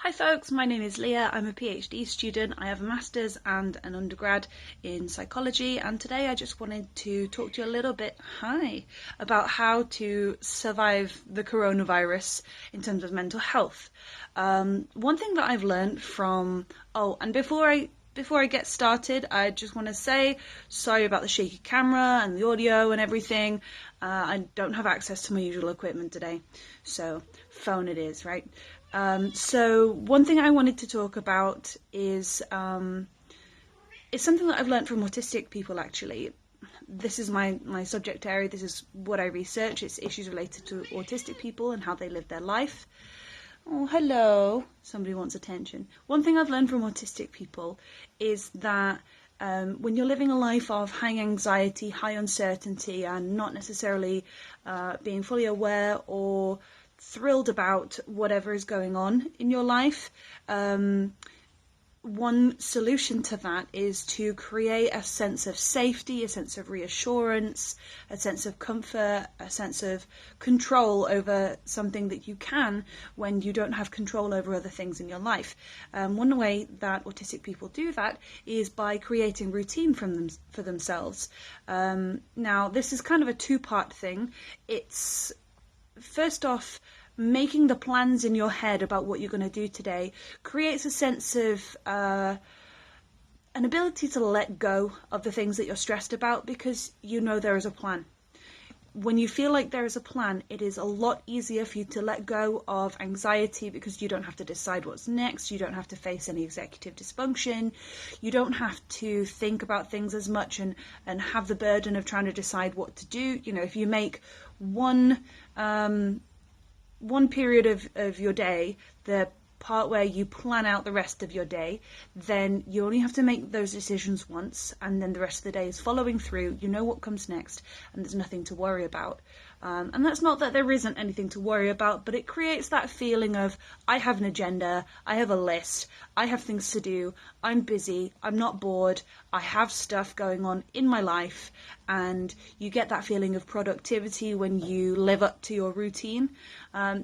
Hi folks, my name is Leah. I'm a PhD student. I have a master's and an undergrad in psychology, and today I just wanted to talk to you a little bit, about how to survive the coronavirus in terms of mental health. One thing that I've learned from, and before I get started, I just want to say sorry about the shaky camera and the audio and everything. I don't have access to my usual equipment today, so phone it is, right? So one thing I wanted to talk about is something that I've learned from autistic people, actually. This is my subject area. This is what I research. It's issues related to autistic people and how they live their life. Oh, hello. Somebody wants attention. One thing I've learned from autistic people is that when you're living a life of high anxiety, high uncertainty, and not necessarily being fully aware or thrilled about whatever is going on in your life, one solution to that is to create a sense of safety, a sense of reassurance, a sense of comfort, a sense of control over something that you can when you don't have control over other things in your life. One way that autistic people do that is by creating routine for themselves. Now, this is kind of a two-part thing. It's, first off, making the plans in your head about what you're going to do today creates a sense of an ability to let go of the things that you're stressed about, because you know there is a plan. When you feel like there is a plan, it is a lot easier for you to let go of anxiety, because you don't have to decide what's next, you don't have to face any executive dysfunction, you don't have to think about things as much and have the burden of trying to decide what to do. You know, if you make one period of your day, the part where you plan out the rest of your day, then you only have to make those decisions once, and then the rest of the day is following through. You know what comes next, and there's nothing to worry about. And that's not that there isn't anything to worry about, but it creates that feeling of, I have an agenda, I have a list, I have things to do, I'm busy, I'm not bored, I have stuff going on in my life, and you get that feeling of productivity when you live up to your routine.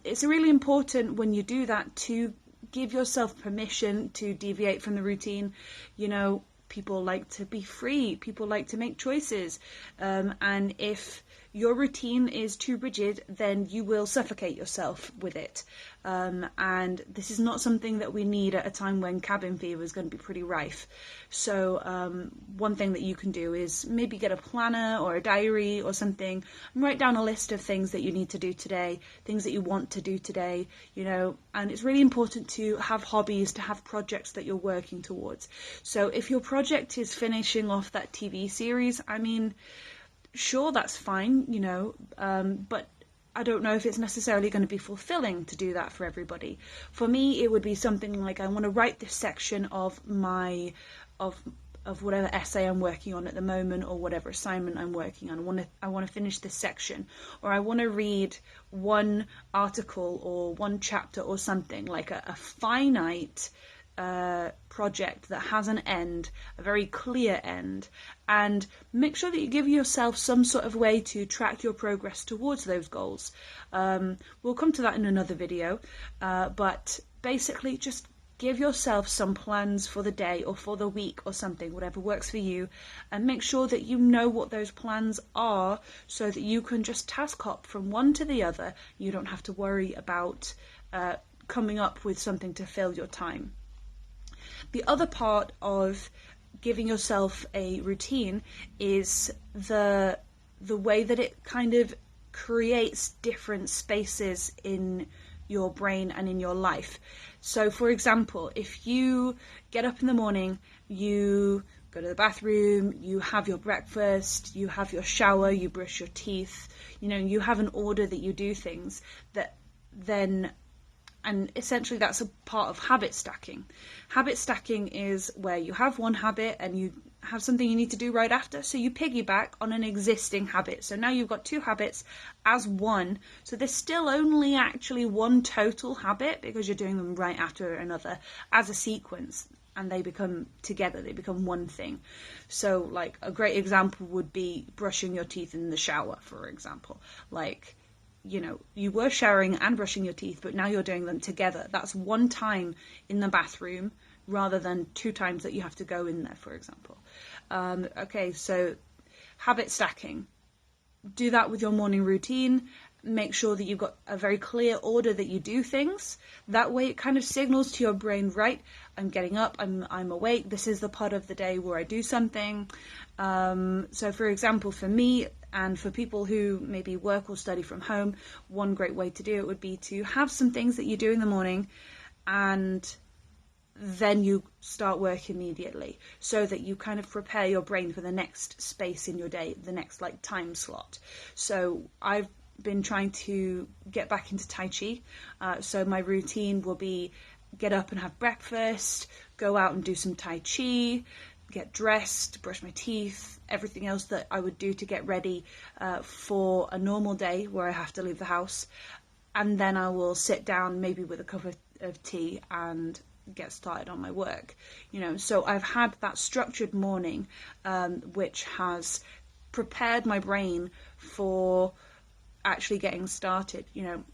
It's really important when you do that to give yourself permission to deviate from the routine. You know, people like to be free, people like to make choices, and if your routine is too rigid, then you will suffocate yourself with it. And this is not something that we need at a time when cabin fever is going to be pretty rife. So one thing that you can do is maybe get a planner or a diary or something and write down a list of things that you need to do today, things that you want to do today, you know. And it's really important to have hobbies, to have projects that you're working towards. So if your project is finishing off that TV series, I mean, sure, that's fine, you know, but I don't know if it's necessarily going to be fulfilling to do that for everybody. For me, it would be something like, I want to write this section of my of whatever essay I'm working on at the moment, or whatever assignment I'm working on. I want to finish this section, or I want to read one article or one chapter or something, like a finite project that has an end, a very clear end, and make sure that you give yourself some sort of way to track your progress towards those goals. We'll come to that in another video, but basically just give yourself some plans for the day or for the week or something, whatever works for you, and make sure that you know what those plans are so that you can just task hop from one to the other. You don't have to worry about coming up with something to fill your time. The other part of giving yourself a routine is the way that it kind of creates different spaces in your brain and in your life. So, for example, if you get up in the morning, you go to the bathroom, you have your breakfast, you have your shower, you brush your teeth, you know, you have an order that you do things, and essentially that's a part of habit stacking. Habit stacking is where you have one habit and you have something you need to do right after, so you piggyback on an existing habit. So now you've got two habits as one, so there's still only actually one total habit, because you're doing them right after another as a sequence, and they become together, they become one thing. So like a great example would be brushing your teeth in the shower, for example. Like, you were showering and brushing your teeth, but now you're doing them together. That's one time in the bathroom rather than 2 times that you have to go in there, for example. Okay, so habit stacking. Do that with your morning routine. Make sure that you've got a very clear order that you do things. That way it kind of signals to your brain, right, I'm getting up, I'm awake, this is the part of the day where I do something. So for example, for me, and for people who maybe work or study from home, one great way to do it would be to have some things that you do in the morning and then you start work immediately, so that you kind of prepare your brain for the next space in your day, the next like time slot. So I've been trying to get back into Tai Chi. So my routine will be get up and have breakfast, go out and do some Tai Chi, get dressed, brush my teeth, everything else that I would do to get ready for a normal day where I have to leave the house. And then I will sit down maybe with a cup of tea and get started on my work. So I've had that structured morning, which has prepared my brain for actually getting started.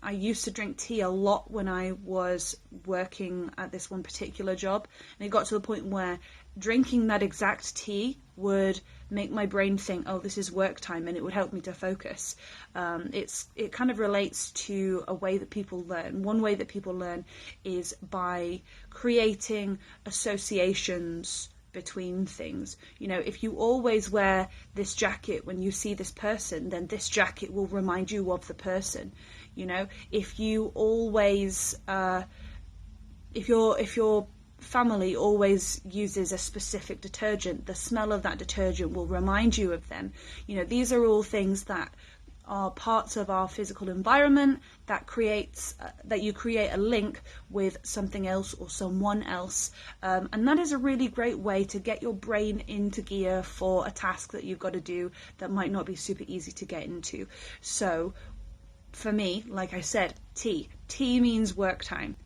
I used to drink tea a lot when I was working at this one particular job, and it got to the point where drinking that exact tea would make my brain think, oh, this is work time, and it would help me to focus. It kind of relates to a way that people learn. One way that people learn is by creating associations between things. If you always wear this jacket when you see this person, then this jacket will remind you of the person. If you always if your family always uses a specific detergent, the smell of that detergent will remind you of them. These are all things that are parts of our physical environment that creates that you create a link with something else or someone else, and that is a really great way to get your brain into gear for a task that you've got to do that might not be super easy to get into. So for me, like I said, tea means work time,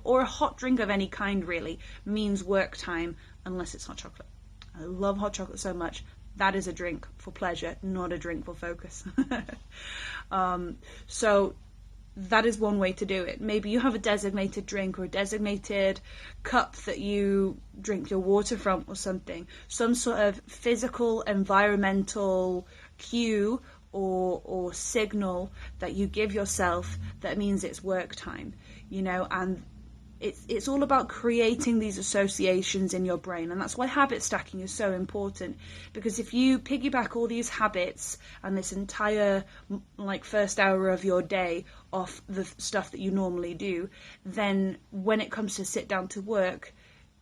or a hot drink of any kind really means work time, unless it's hot chocolate. I love hot chocolate so much. That is a drink for pleasure, not a drink for focus. So that is one way to do it. Maybe you have a designated drink or a designated cup that you drink your water from or something. Some sort of physical, environmental cue or signal that you give yourself that means it's work time, and it's all about creating these associations in your brain. And that's why habit stacking is so important, because if you piggyback all these habits and this entire first hour of your day off the stuff that you normally do, then when it comes to sit down to work,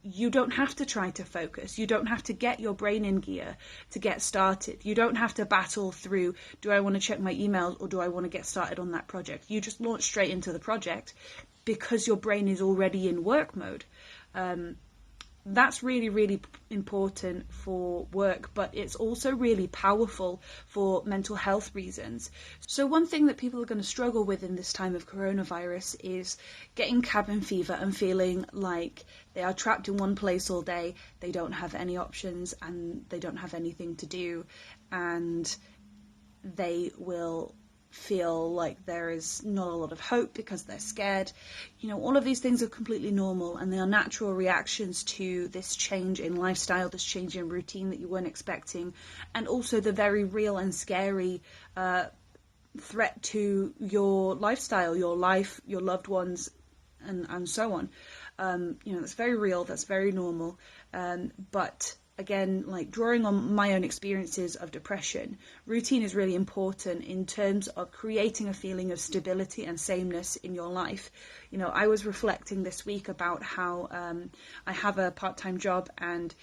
you don't have to try to focus. You don't have to get your brain in gear to get started. You don't have to battle through, do I want to check my emails or do I want to get started on that project? You just launch straight into the project because your brain is already in work mode. That's really, really important for work, but it's also really powerful for mental health reasons. So one thing that people are going to struggle with in this time of coronavirus is getting cabin fever and feeling like they are trapped in one place all day, they don't have any options and they don't have anything to do, and they will feel like there is not a lot of hope because they're scared. All of these things are completely normal, and they are natural reactions to this change in lifestyle, this change in routine that you weren't expecting, and also the very real and scary threat to your lifestyle, your life, your loved ones, and so on. That's very real, that's very normal, but again, drawing on my own experiences of depression, routine is really important in terms of creating a feeling of stability and sameness in your life. I was reflecting this week about how I have a part-time job, and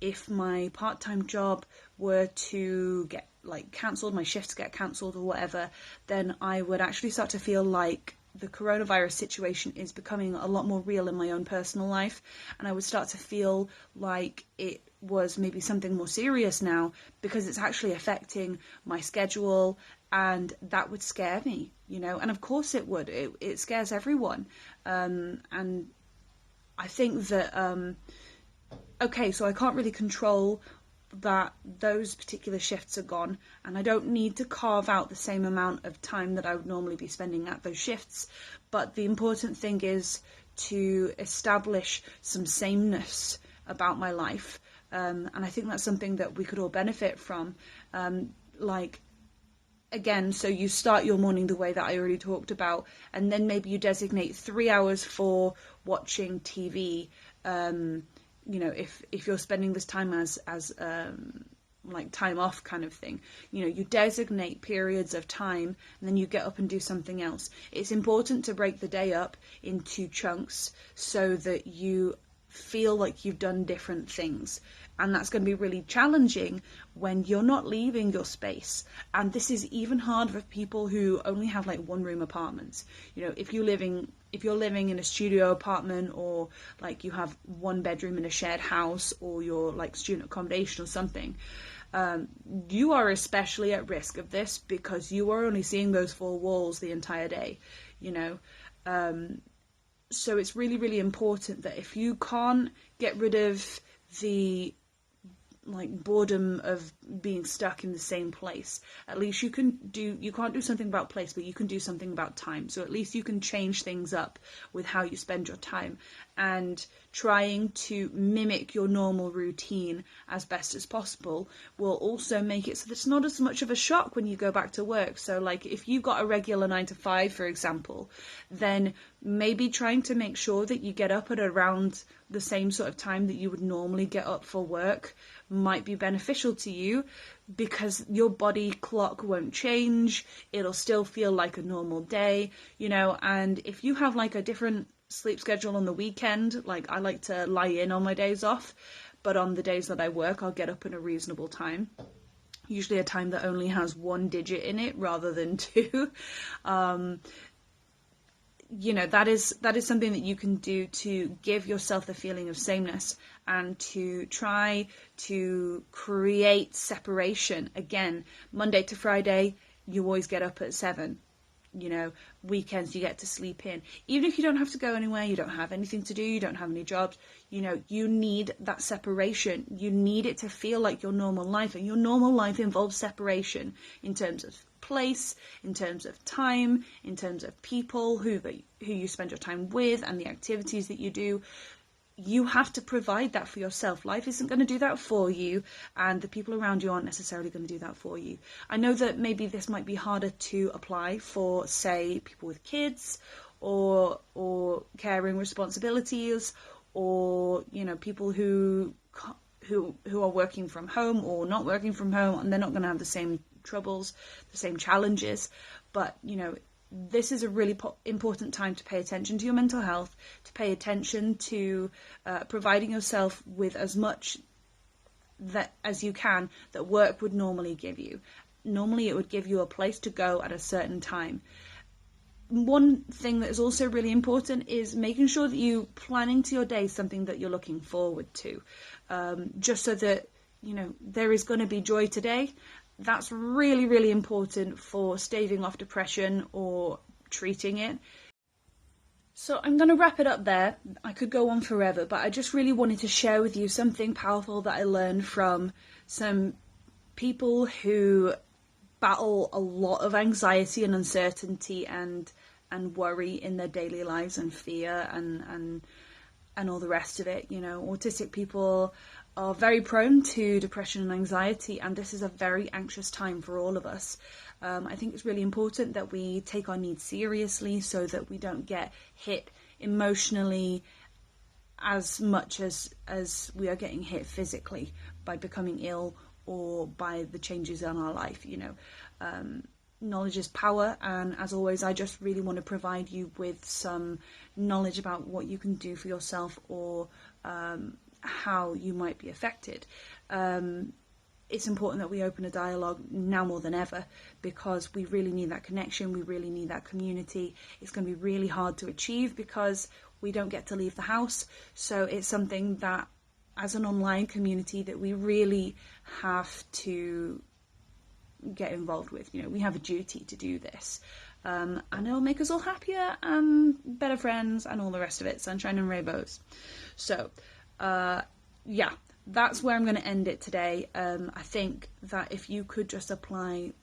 if my part-time job were to get cancelled, my shifts get cancelled or whatever, then I would actually start to feel like the coronavirus situation is becoming a lot more real in my own personal life, and I would start to feel like it was maybe something more serious now, because it's actually affecting my schedule, and that would scare me, and of course it would. It scares everyone, and I think that okay, so I can't really control that those particular shifts are gone, and I don't need to carve out the same amount of time that I would normally be spending at those shifts. But the important thing is to establish some sameness about my life, and I think that's something that we could all benefit from. Again, so you start your morning the way that I already talked about, and then maybe you designate 3 hours for watching TV. If you're spending this time as like time off kind of thing, you designate periods of time, and then you get up and do something else. It's important to break the day up into chunks so that you feel like you've done different things. And that's going to be really challenging when you're not leaving your space. And this is even hard for people who only have like one room apartments. If you're living in a studio apartment, or like you have one bedroom in a shared house, or you're like student accommodation or something, you are especially at risk of this because you are only seeing those four walls the entire day, so it's really, really important that if you can't get rid of the boredom of being stuck in the same place, at least you can't do something about place, but you can do something about time. So at least you can change things up with how you spend your time, and trying to mimic your normal routine as best as possible will also make it so that it's not as much of a shock when you go back to work. So like if you've got a regular 9 to 5, for example, then maybe trying to make sure that you get up at around the same sort of time that you would normally get up for work might be beneficial to you, because your body clock won't change. It'll still feel like a normal day, and if you have like a different sleep schedule on the weekend, like I like to lie in on my days off, but on the days that I work, I'll get up in a reasonable time, usually a time that only has one digit in it rather than two. That is something that you can do to give yourself the feeling of sameness, and to try to create separation. Again, Monday to Friday, you always get up at 7. Weekends you get to sleep in. Even if you don't have to go anywhere, you don't have anything to do, you don't have any jobs, you need that separation. You need it to feel like your normal life, and your normal life involves separation in terms of place, in terms of time, in terms of people who you spend your time with, and the activities that you do. You have to provide that for yourself. Life isn't going to do that for you, and the people around you aren't necessarily going to do that for you. I know that maybe this might be harder to apply for, say, people with kids, or caring responsibilities, or people who are working from home or not working from home, and they're not going to have the same troubles, the same challenges. But this is a really important time to pay attention to your mental health, to pay attention to providing yourself with as much as you can that work would normally give you. Normally it would give you a place to go at a certain time. One thing that is also really important is making sure that you plan into your day something that you're looking forward to, just so that there is going to be joy today. That's really, really important for staving off depression or treating it. So I'm going to wrap it up there. I could go on forever, but I just really wanted to share with you something powerful that I learned from some people who battle a lot of anxiety and uncertainty and worry in their daily lives, and fear and all the rest of it. Autistic people are very prone to depression and anxiety, and this is a very anxious time for all of us. I think it's really important that we take our needs seriously, so that we don't get hit emotionally as much as we are getting hit physically by becoming ill or by the changes in our life. Knowledge is power, and as always, I just really want to provide you with some knowledge about what you can do for yourself, or how you might be affected. It's important that we open a dialogue now more than ever, because we really need that connection, we really need that community. It's going to be really hard to achieve because we don't get to leave the house, so it's something that, as an online community, that we really have to get involved with. We have a duty to do this, and it'll make us all happier and better friends and all the rest of it, sunshine and rainbows. So that's where I'm going to end it today. I think that if you could just apply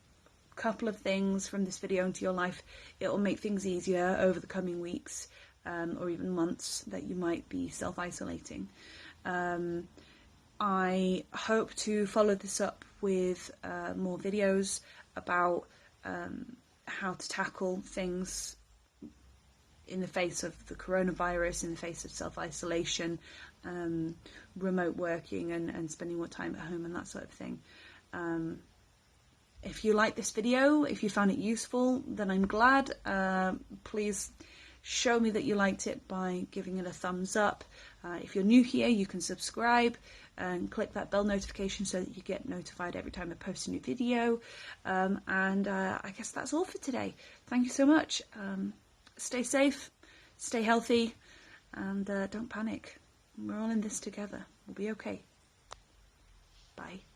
a couple of things from this video into your life, it will make things easier over the coming weeks or even months that you might be self-isolating. I hope to follow this up with more videos about how to tackle things in the face of the coronavirus, in the face of self-isolation, remote working and spending more time at home and that sort of thing. If you like this video, if you found it useful, then I'm glad. Please show me that you liked it by giving it a thumbs up. If you're new here, you can subscribe and click that bell notification so that you get notified every time I post a new video. I guess that's all for today. Thank you so much. Stay safe, stay healthy, and don't panic. We're all in this together. We'll be okay. Bye.